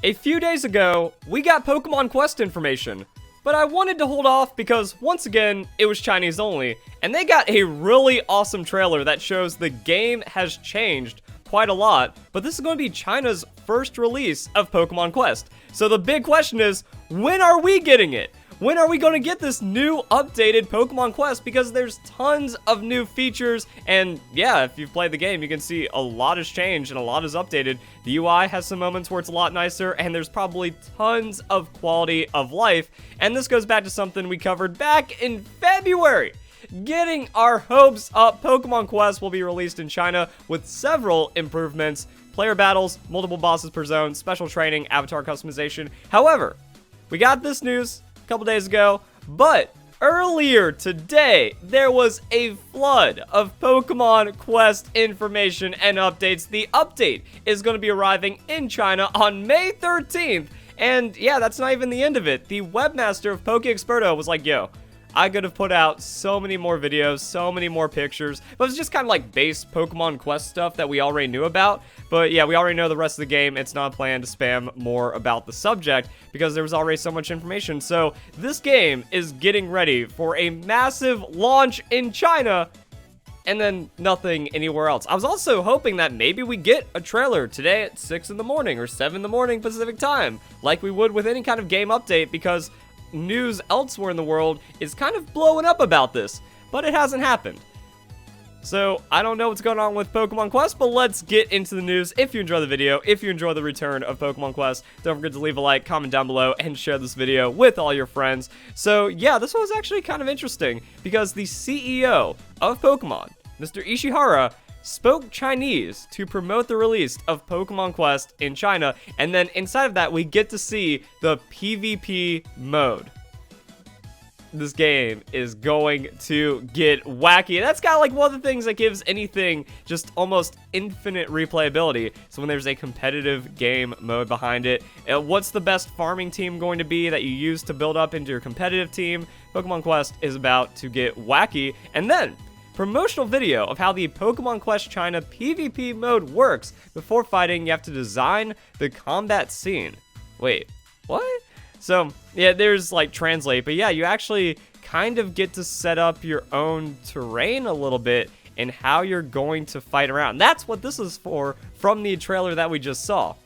A few days ago, we got Pokemon Quest information, but I wanted to hold off because, once again, it was Chinese only, and they got a really awesome trailer that shows the game has changed quite a lot, but this is going to be China's first release of Pokemon Quest. So the big question is, when are we getting it? When are we going to get this new updated Pokemon Quest? Because there's tons of new features, and yeah, if you've played the game, you can see a lot has changed and a lot is updated. The UI has some moments where it's a lot nicer, and there's probably tons of quality of life, and this goes back to something we covered back in February. Getting our hopes up, Pokemon Quest will be released in China with several improvements: player battles, multiple bosses per zone, special training, avatar customization. However, we got this news a couple days ago, but earlier today, there was a flood of Pokemon Quest information and updates. The update is going to be arriving in China on May 13th, and yeah, that's not even the end of it. The webmaster of PokeExperto was like, yo, I could have put out so many more videos, so many more pictures, but it's just kind of like base Pokemon Quest stuff that we already knew about. But yeah, we already know the rest of the game. It's not planned to spam more about the subject because there was already so much information. So this game is getting ready for a massive launch in China, and then nothing anywhere else. I was also hoping that maybe we get a trailer today at 6 in the morning or 7 in the morning Pacific time, like we would with any kind of game update, because news elsewhere in the world is kind of blowing up about this, but it hasn't happened. So I don't know what's going on with Pokemon Quest, but let's get into the news. If you enjoy the video, if you enjoy the return of Pokemon Quest, don't forget to leave a like, comment down below, and share this video with all your friends. So yeah, this was actually kind of interesting because the CEO of Pokemon, Mr. Ishihara, spoke Chinese to promote the release of Pokemon Quest in China, and then inside of that, we get to see the PvP mode. This game is going to get wacky. That's kind of like one of the things that gives anything just almost infinite replayability. So when there's a competitive game mode behind it, what's the best farming team going to be that you use to build up into your competitive team? Pokemon Quest is about to get wacky, and then promotional video of how the Pokemon Quest China PvP mode works. Before fighting, you have to design the combat scene. Wait, what? So, yeah, there's like translate, but yeah, you actually kind of get to set up your own terrain a little bit and how you're going to fight around. That's what this is for from the trailer that we just saw.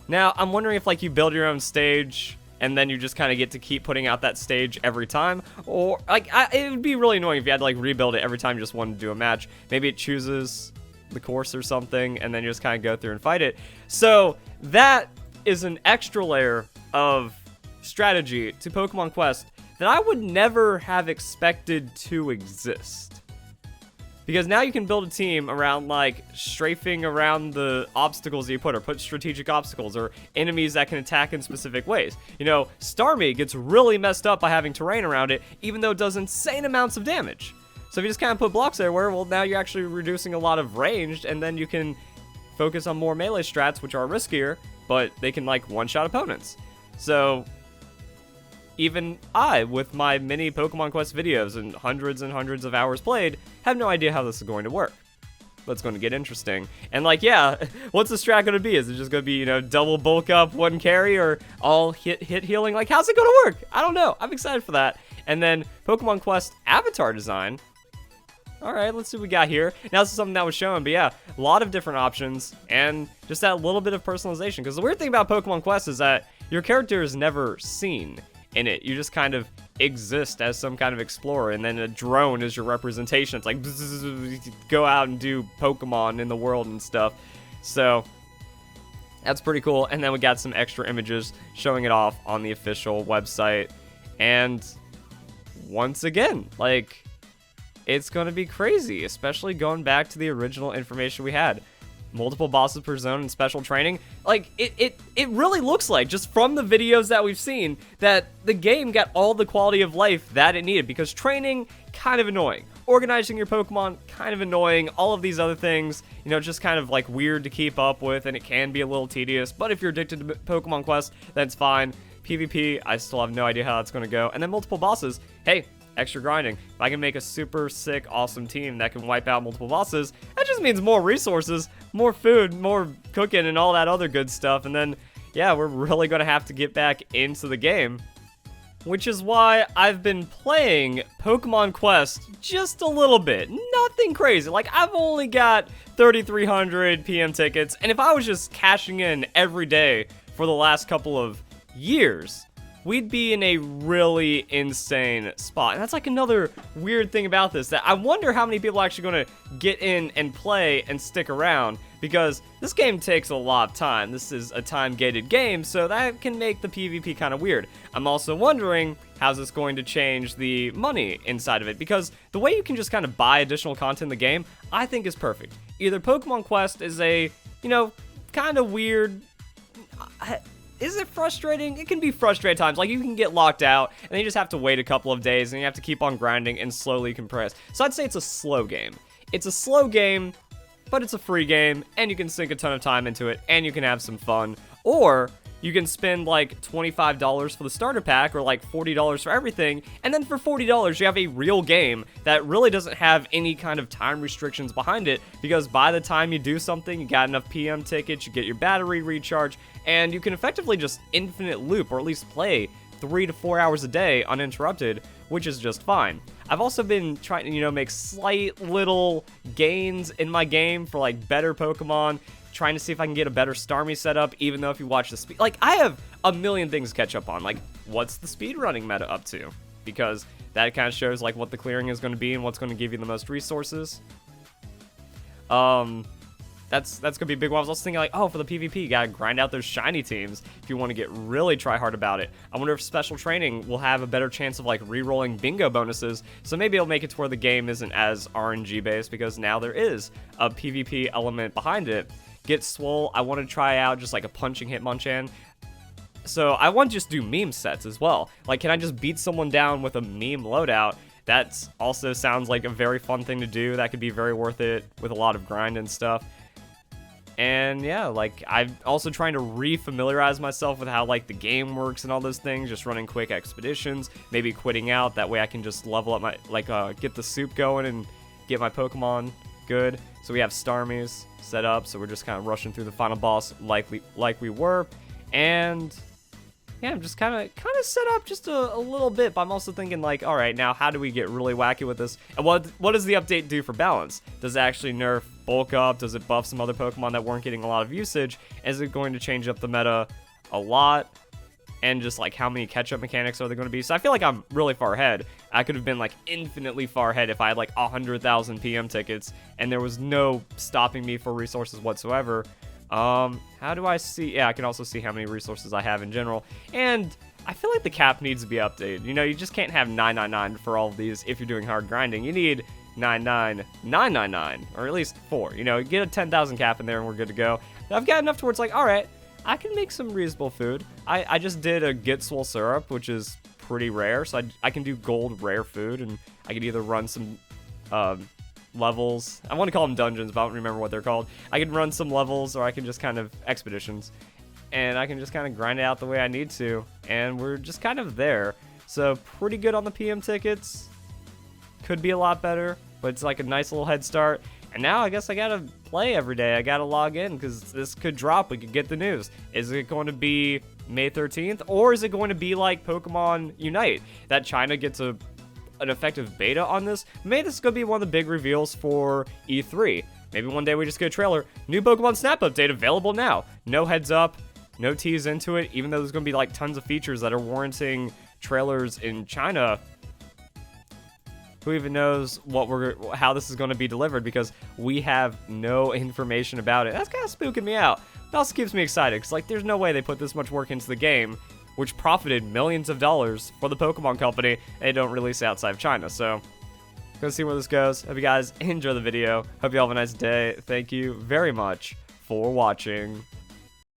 Now, I'm wondering if like you build your own stage and then you just kind of get to keep putting out that stage every time, or like it would be really annoying if you had to like rebuild it every time you just wanted to do a match. Maybe it chooses the course or something, and then you just kind of go through and fight it. So that is an extra layer of strategy to Pokemon Quest that I would never have expected to exist. Because now you can build a team around like strafing around the obstacles that you put, or put strategic obstacles, or enemies that can attack in specific ways. You know, Starmie gets really messed up by having terrain around it, even though it does insane amounts of damage. So if you just kind of put blocks everywhere, well, now you're actually reducing a lot of ranged, and then you can focus on more melee strats, which are riskier, but they can like one-shot opponents. So even I, with my many Pokemon Quest videos and hundreds of hours played, have no idea how this is going to work. But it's going to get interesting. And like, yeah, what's the strat going to be? Is it just going to be, you know, double bulk up, one carry, or all hit healing? Like, how's it going to work? I don't know. I'm excited for that. And then Pokemon Quest avatar design. All right, let's see what we got here. Now, this is something that was shown, but yeah, a lot of different options and just that little bit of personalization. Because the weird thing about Pokemon Quest is that your character is never seen in it. You just kind of exist as some kind of explorer, and then a drone is your representation. It's like go out and do Pokemon in the world and stuff. So that's pretty cool. And then we got some extra images showing it off on the official website. And once again, like, it's going to be crazy, especially going back to the original information we had. Multiple bosses per zone and special training. Like, it really looks like, just from the videos that we've seen, that the game got all the quality of life that it needed, because training, kind of annoying. Organizing your Pokemon, kind of annoying. All of these other things, you know, just kind of like weird to keep up with, and it can be a little tedious, but if you're addicted to Pokemon Quest, that's fine. PvP, I still have no idea how that's going to go. And then multiple bosses, hey, extra grinding. If I can make a super sick, awesome team that can wipe out multiple bosses, that just means more resources, more food, more cooking, and all that other good stuff. And then, yeah, we're really going to have to get back into the game. Which is why I've been playing Pokemon Quest just a little bit. Nothing crazy. Like, I've only got 3,300 PM tickets, and if I was just cashing in every day for the last couple of years, we'd be in a really insane spot. And that's like another weird thing about this, that I wonder how many people are actually going to get in and play and stick around, because this game takes a lot of time. This is a time-gated game, so that can make the PvP kind of weird. I'm also wondering, how's this going to change the money inside of it? Because the way you can just kind of buy additional content in the game, I think is perfect. Either Pokemon Quest is a, you know, kind of weird... Is it frustrating? It can be frustrating at times. Like, you can get locked out, and then you just have to wait a couple of days, and you have to keep on grinding and slowly compress. So I'd say it's a slow game. It's a slow game, but it's a free game, and you can sink a ton of time into it, and you can have some fun. Or you can spend like $25 for the starter pack, or like $40 for everything, and then for $40 you have a real game that really doesn't have any kind of time restrictions behind it, because by the time you do something, you got enough PM tickets, you get your battery recharge, and you can effectively just infinite loop, or at least play 3 to 4 hours a day uninterrupted, which is just fine. I've also been trying to, you know, make slight little gains in my game for like better Pokemon, trying to see if I can get a better Starmie setup, even though if you watch the speed, like, I have a million things to catch up on. Like, what's the speedrunning meta up to? Because that kind of shows like what the clearing is going to be and what's going to give you the most resources. That's gonna be a big one. I was also thinking like, oh, for the PvP, you gotta grind out those shiny teams if you want to get really try hard about it. I wonder if special training will have a better chance of like re-rolling bingo bonuses, so maybe it'll make it to where the game isn't as RNG based, because now there is a PvP element behind it. Get Swole, I want to try out just like a punching Hitmonchan. So I want to just do meme sets as well. Like, can I just beat someone down with a meme loadout? That also sounds like a very fun thing to do. That could be very worth it with a lot of grind and stuff. And yeah, like, I'm also trying to re-familiarize myself with how like the game works and all those things, just running quick expeditions, maybe quitting out, that way I can just level up my, like, get the soup going and get my Pokemon good. So we have Starmies set up, so we're just kind of rushing through the final boss like we were, and yeah, I'm just kind of set up just a little bit, but I'm also thinking like, all right, now how do we get really wacky with this? And what does the update do for balance? Does it actually nerf bulk up? Does it buff some other Pokemon that weren't getting a lot of usage? Is it going to change up the meta a lot? And just like, how many catch-up mechanics are there going to be? So I feel like I'm really far ahead. I could have been like infinitely far ahead if I had like 100,000 PM tickets and there was no stopping me for resources whatsoever. How do I see? Yeah, I can also see how many resources I have in general. And I feel like the cap needs to be updated. You know, you just can't have 999 for all of these if you're doing hard grinding. You need 99999, or at least 4. You know, get a 10,000 cap in there and we're good to go. I've got enough to where it's like, all right, I can make some reasonable food. I just did a Get Swole syrup, which is pretty rare, so I can do gold rare food, and I could either run some levels. I want to call them dungeons, but I don't remember what they're called. I can run some levels, or I can just kind of expeditions, and I can just kind of grind it out the way I need to, and we're just kind of there. So pretty good on the PM tickets. Could be a lot better, but it's like a nice little head start. And now I guess I gotta play every day. I gotta log in because this could drop. We could get the news. Is it going to be May 13th, or is it going to be like Pokemon Unite, that China gets an effective beta on this? Maybe this is going to be one of the big reveals for E3. Maybe one day we just get a trailer. New Pokemon Snap update available now. No heads up, no tease into it, even though there's going to be like tons of features that are warranting trailers in China. Who even knows how this is going to be delivered, because we have no information about it. That's kind of spooking me out. It also keeps me excited, because like, there's no way they put this much work into the game, which profited millions of dollars for the Pokemon Company, and they don't release it outside of China. So, gonna see where this goes. Hope you guys enjoy the video. Hope you all have a nice day. Thank you very much for watching.